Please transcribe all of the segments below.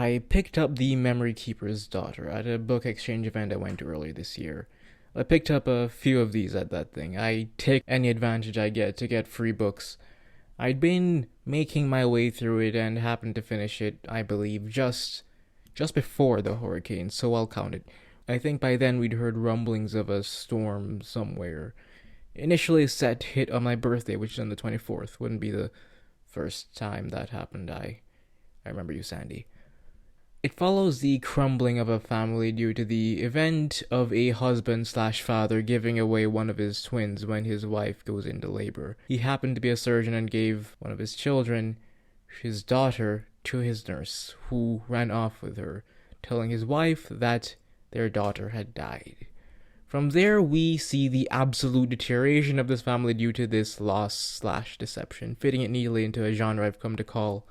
I picked up The Memory Keeper's Daughter at a book exchange event I went to earlier this year. I picked up a few of these at that thing. I take any advantage I get to get free books. I'd been making my way through it and happened to finish it, I believe, just before the hurricane, so I'll count it. I think by then we'd heard rumblings of a storm somewhere. Initially set to hit on my birthday, which is on the 24th. Wouldn't be the first time that happened. I remember you, Sandy. It follows the crumbling of a family due to the event of a husband/father giving away one of his twins when his wife goes into labor. He happened to be a surgeon and gave one of his children, his daughter, to his nurse, who ran off with her, telling his wife that their daughter had died. From there, we see the absolute deterioration of this family due to this loss/deception, fitting it neatly into a genre I've come to call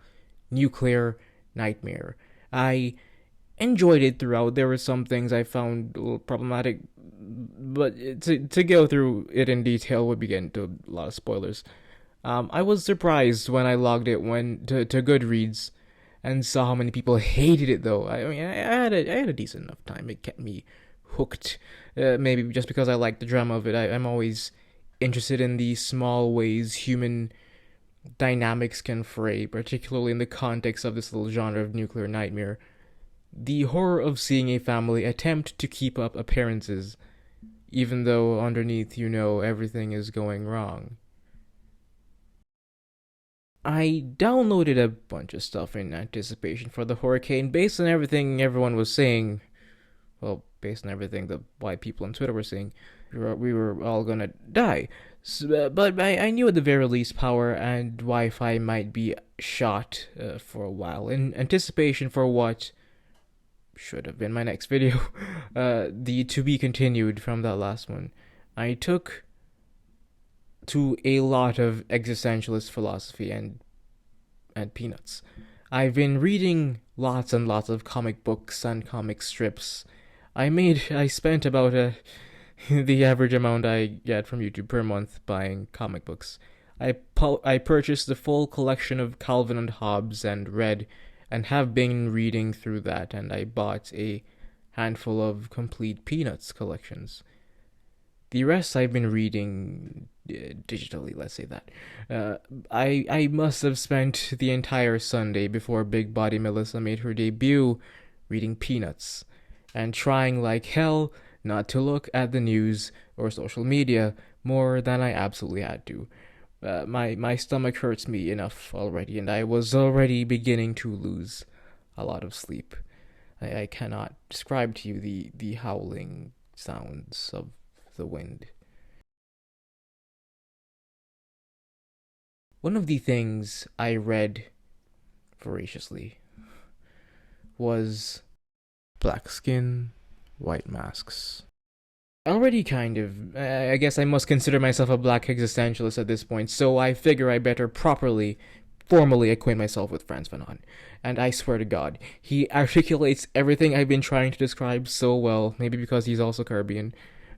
nuclear nightmare. I enjoyed it throughout. There were some things I found a little problematic, but to go through it in detail would be getting to a lot of spoilers. I was surprised when I logged it to Goodreads and saw how many people hated it, though. I mean, I had a decent enough time. It kept me hooked. Maybe just because I like the drama of it. I'm always interested in the small ways human dynamics can fray, particularly in the context of this little genre of nuclear nightmare. The horror of seeing a family attempt to keep up appearances, even though underneath you know everything is going wrong. I downloaded a bunch of stuff in anticipation for the hurricane, based on everything everyone was saying. Well, based on everything the white people on Twitter were saying, we were all gonna die. So, but I knew at the very least power and Wi-Fi might be shot for a while, in anticipation for what should have been my next video, the to be continued from that last one. I took to a lot of existentialist philosophy and peanuts. I've been reading lots and lots of comic books and comic strips. I spent about the average amount I get from YouTube per month buying comic books. I purchased the full collection of Calvin and Hobbes and read and have been reading through that, and I bought a handful of complete Peanuts collections. The rest I've been reading digitally, let's say that. I must have spent the entire Sunday before Big Body Melissa made her debut reading Peanuts, and trying like hell not to look at the news or social media more than I absolutely had to. My stomach hurts me enough already, and I was already beginning to lose a lot of sleep. I cannot describe to you the howling sounds of the wind. One of the things I read voraciously was Black Skin, White Masks. Already kind of, I guess I must consider myself a black existentialist at this point, so I figure I better formally acquaint myself with Frantz Fanon. And I swear to God, he articulates everything I've been trying to describe so well, maybe because he's also Caribbean.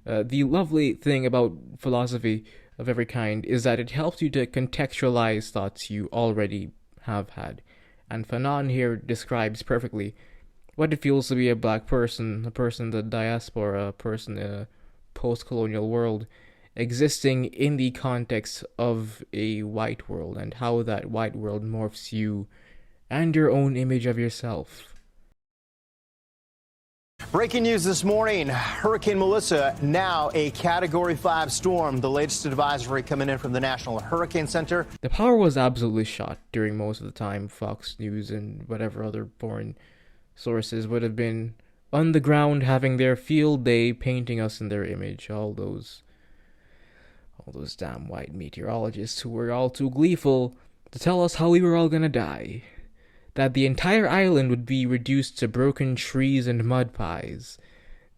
The lovely thing about philosophy of every kind is that it helps you to contextualize thoughts you already have had. And Fanon here describes perfectly what it feels to be a black person, a person in the diaspora, a person in a post-colonial world, existing in the context of a white world, and how that white world morphs you and your own image of yourself. Breaking news this morning, Hurricane Melissa now a Category 5 storm. The latest advisory coming in from the National Hurricane Center. The power was absolutely shot during most of the time. Fox News and whatever other foreign sources would have been on the ground having their field day painting us in their image. All those damn white meteorologists who were all too gleeful to tell us how we were all gonna die. That the entire island would be reduced to broken trees and mud pies.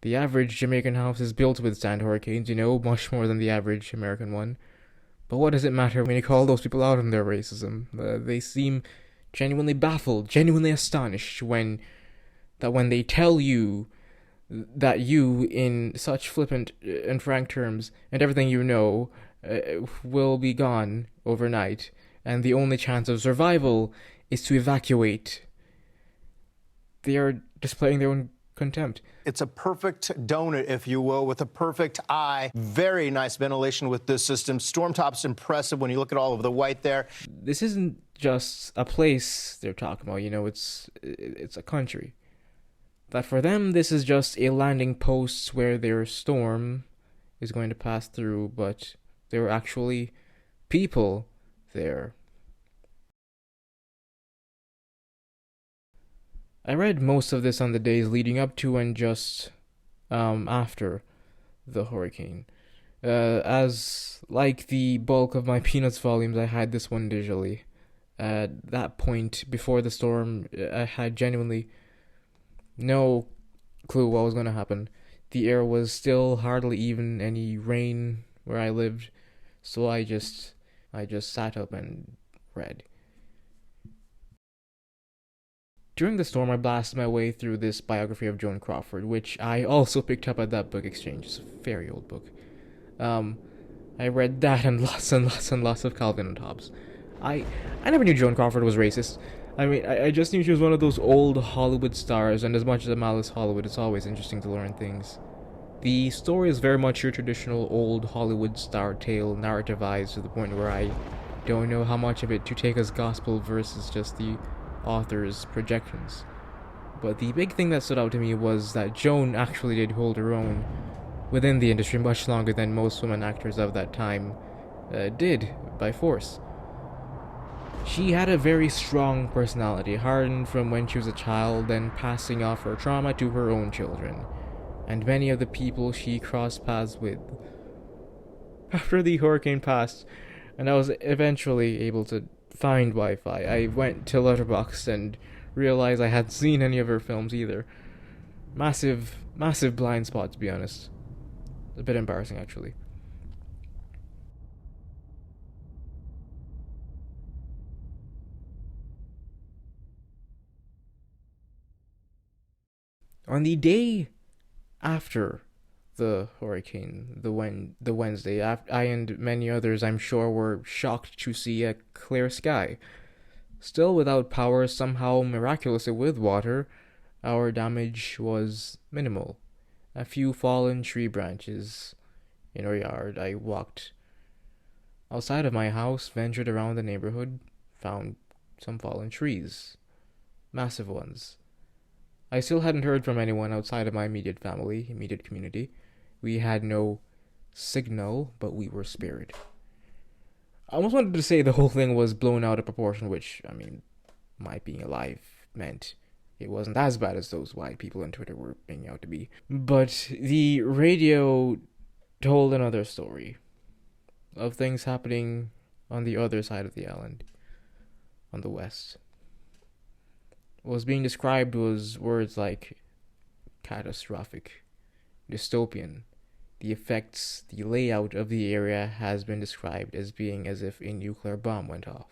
The average Jamaican house is built to withstand hurricanes, much more than the average American one. But what does it matter when you call those people out on their racism? They seem genuinely baffled, genuinely astonished when they tell you that you, in such flippant and frank terms, and everything you know, will be gone overnight, and the only chance of survival is to evacuate they are displaying their own contempt. It's a perfect donut, if you will, with a perfect eye. Very nice ventilation with this system. Storm top's impressive when you look at all of the white there. This isn't just a place they're talking about, it's a country. That for them, this is just a landing post where their storm is going to pass through, but there are actually people there. I read most of this on the days leading up to and just after the hurricane. As like the bulk of my Peanuts volumes, I had this one digitally. At that point, before the storm, I had genuinely no clue what was going to happen. The air was still hardly even any rain where I lived, so I just sat up and read. During the storm, I blasted my way through this biography of Joan Crawford, which I also picked up at that book exchange. It's a very old book. I read that and lots of Calvin and Hobbes. I never knew Joan Crawford was racist. I mean, I just knew she was one of those old Hollywood stars, and as much as I'm Alice Hollywood, it's always interesting to learn things. The story is very much your traditional old Hollywood star tale, narrativized to the point where I don't know how much of it to take as gospel versus just the author's projections. But the big thing that stood out to me was that Joan actually did hold her own within the industry much longer than most women actors of that time did, by force. She had a very strong personality, hardened from when she was a child, then passing off her trauma to her own children, and many of the people she crossed paths with. After the hurricane passed, and I was eventually able to find Wi-Fi, I went to Letterboxd and realized I hadn't seen any of her films either. Massive blind spot, to be honest. A bit embarrassing, actually. On the day after the hurricane, the Wednesday, I and many others, I'm sure, were shocked to see a clear sky. Still without power, somehow miraculously with water, our damage was minimal. A few fallen tree branches in our yard. I walked outside of my house, ventured around the neighborhood, found some fallen trees. Massive ones. I still hadn't heard from anyone outside of my immediate community. We had no signal, but we were spared. I almost wanted to say the whole thing was blown out of proportion, which, I mean, my being alive meant it wasn't as bad as those white people on Twitter were making out to be. But the radio told another story of things happening on the other side of the island, on the west. What was being described was words like catastrophic, dystopian. The effects, the layout of the area has been described as being as if a nuclear bomb went off.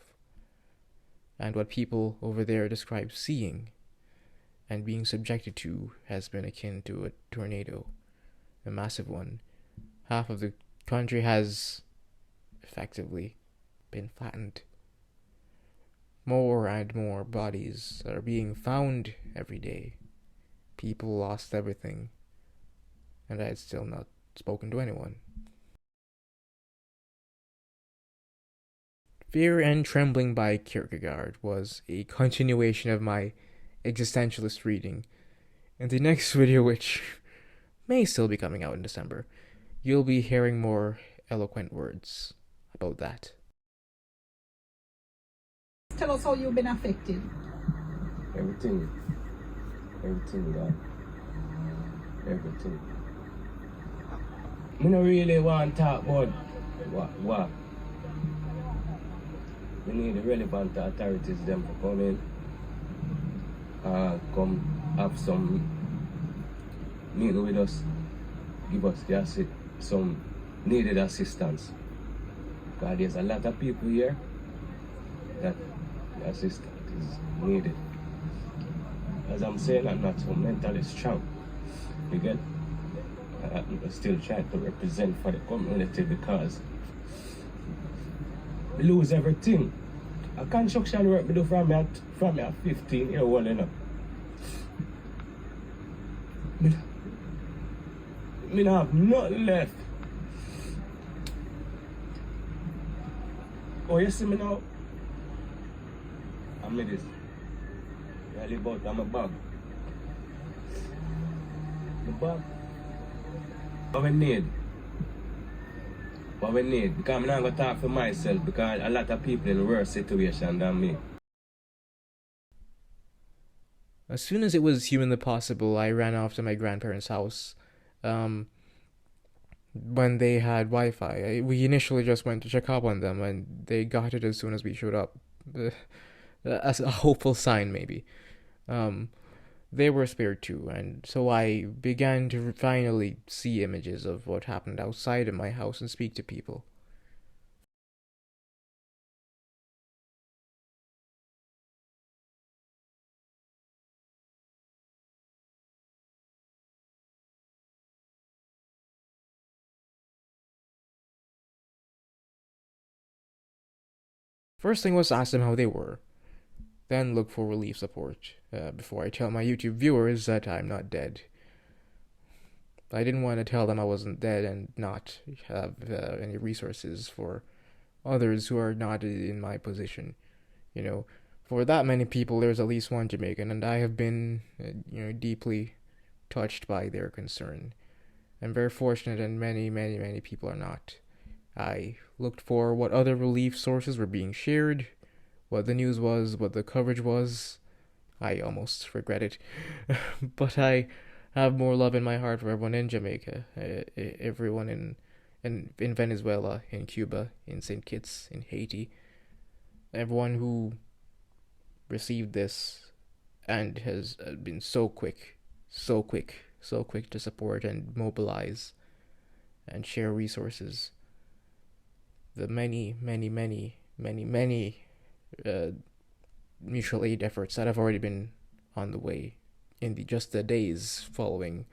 And what people over there describe seeing and being subjected to has been akin to a tornado, a massive one. Half of the country has effectively been flattened. More and more bodies are being found every day. People lost everything, and I had still not spoken to anyone. Fear and Trembling by Kierkegaard was a continuation of my existentialist reading. In the next video, which may still be coming out in December, you'll be hearing more eloquent words about that. Tell us how you've been affected. Everything, God. Everything. I don't really want to talk about what. We need the relevant authorities them to come in, come have some meeting with us, give us some needed assistance. Because there's a lot of people here that the assistance is needed. As I'm saying, I'm not so mentally strong. You get? I'm still trying to represent for the community because we lose everything. A construction work we do from me at 15 years old, you know. Me, me not have nothing left. Oh, you see me now? I'm this. I live out on my bag. The bag. What we need? What we need? Because I'm not going to talk for myself because a lot of people in a worse situation than me. As soon as it was humanly possible, I ran off to my grandparents' house. When they had Wi-Fi. We initially just went to check up on them, and they got it as soon as we showed up. As a hopeful sign, maybe. They were spared too, and so I began to finally see images of what happened outside of my house and speak to people. First thing was to ask them how they were, then look for relief support, before I tell my YouTube viewers that I'm not dead. I didn't want to tell them I wasn't dead and not have any resources for others who are not in my position. You know, for that many people, there's at least one Jamaican, and I have been, deeply touched by their concern. I'm very fortunate, and many, many, many people are not. I looked for what other relief sources were being shared, what the news was, what the coverage was. I almost regret it. But I have more love in my heart for everyone in Jamaica, everyone in Venezuela, in Cuba, in St. Kitts, in Haiti, everyone who received this and has been so quick to support and mobilize and share resources. The many mutual aid efforts that have already been on the way in just the days following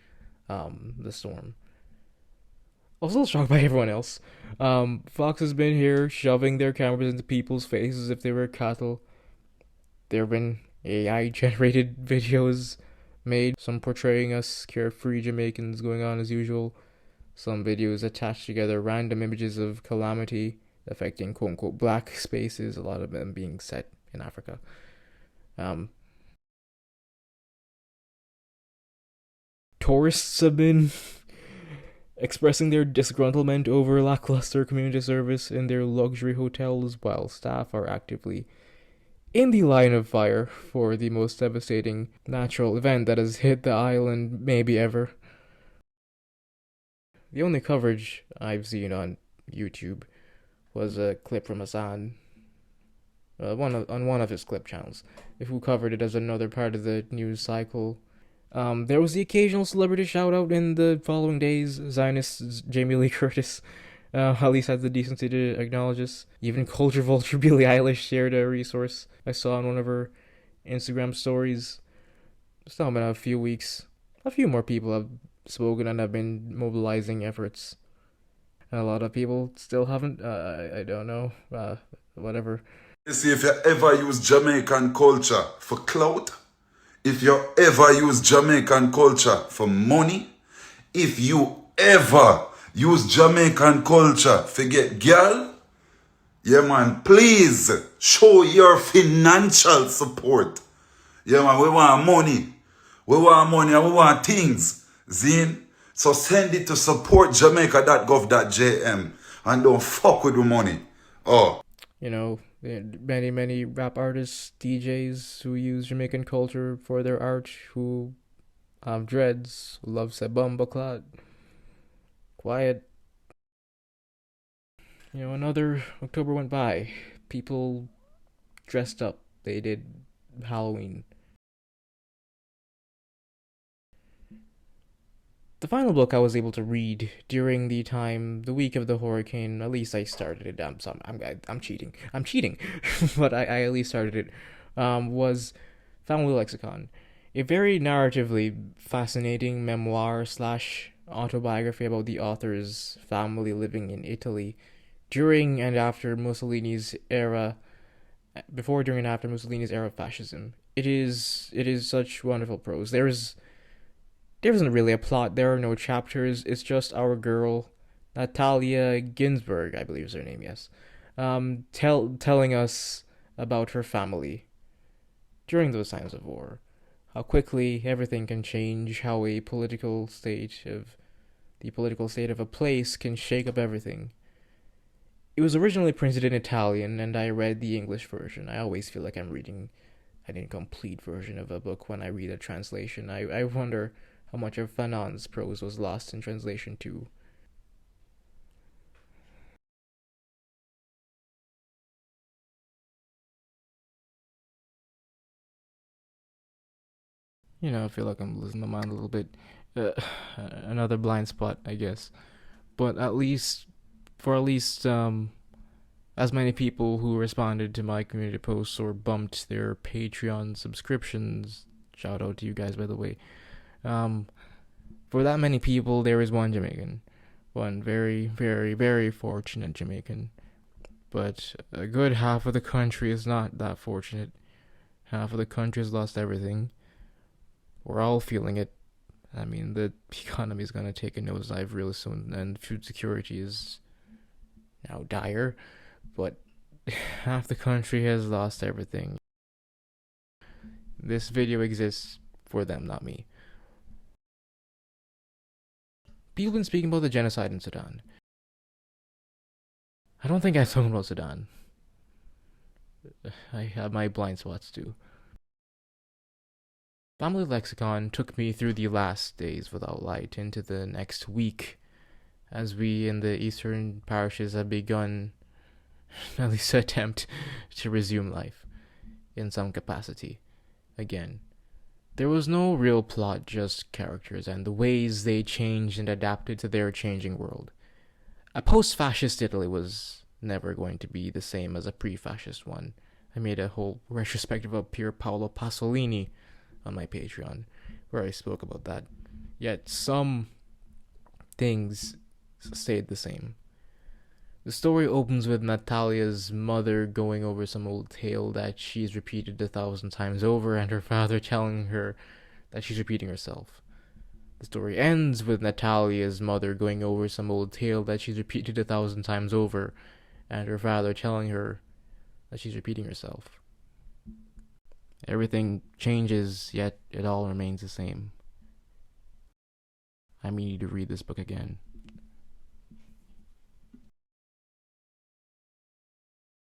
the storm. I was a little shocked by everyone else. Fox has been here shoving their cameras into people's faces as if they were cattle. There have been AI-generated videos made, some portraying us carefree Jamaicans going on as usual. Some videos attached together random images of calamity affecting quote-unquote black spaces, a lot of them being set in Africa. Tourists have been expressing their disgruntlement over lackluster community service in their luxury hotels, while staff are actively in the line of fire for the most devastating natural event that has hit the island maybe ever. The only coverage I've seen on YouTube was a clip from Hassan, on one of his clip channels, who covered it as another part of the news cycle. There was the occasional celebrity shout-out in the following days. Zionist Jamie Lee Curtis at least had the decency to acknowledge us. Even Culture Vulture Billie Eilish shared a resource I saw on one of her Instagram stories. It's now been a few weeks. A few more people have spoken and have been mobilizing efforts. And a lot of people still haven't. I don't know. Whatever. You see, if you ever use Jamaican culture for clout, if you ever use Jamaican culture for money, if you ever use Jamaican culture for get girl, yeah man, please show your financial support. Yeah man, we want money. We want money and we want things. Zine. So send it to supportjamaica.gov.jm and don't fuck with the money. Oh. You know, many rap artists, DJs who use Jamaican culture for their art, who have dreads, who love Sebumba quiet. You know, another October went by. People dressed up. They did Halloween. The final book I was able to read during the week of the hurricane, at least I started it. I'm cheating. But I at least started it. Was Family Lexicon, a very narratively fascinating memoir / autobiography about the author's family living in Italy during and after Mussolini's era, before, during, and after Mussolini's era of fascism. It is such wonderful prose. There's There isn't really a plot, there are no chapters, it's just our girl, Natalia Ginsburg, I believe is her name, yes, telling us about her family during those times of war. How quickly everything can change, how the political state of a place can shake up everything. It was originally printed in Italian, and I read the English version. I always feel like I'm reading an incomplete version of a book when I read a translation. I wonder how much of Fanon's prose was lost in translation too. I feel like I'm losing my mind a little bit. Another blind spot, I guess. But at least as many people who responded to my community posts or bumped their Patreon subscriptions, shout out to you guys, by the way. For that many people, there is one Jamaican. One very, very, very fortunate Jamaican. But a good half of the country is not that fortunate. Half of the country has lost everything. We're all feeling it. I mean, the economy is going to take a nosedive really soon, and food security is now dire. But half the country has lost everything. This video exists for them, not me. People have been speaking about the genocide in Sudan. I don't think I'm talking about Sudan. I have my blind spots too. Family Lexicon took me through the last days without light into the next week, as we in the eastern parishes have begun, at least attempt, to resume life, in some capacity, again. There was no real plot, just characters and the ways they changed and adapted to their changing world. A post-fascist Italy was never going to be the same as a pre-fascist one. I made a whole retrospective of Pier Paolo Pasolini on my Patreon, where I spoke about that. Yet some things stayed the same. The story opens with Natalia's mother going over some old tale that she's repeated 1,000 times over, and her father telling her that she's repeating herself. The story ends with Natalia's mother going over some old tale that she's repeated 1,000 times over, and her father telling her that she's repeating herself. Everything changes, yet it all remains the same. I need to read this book again.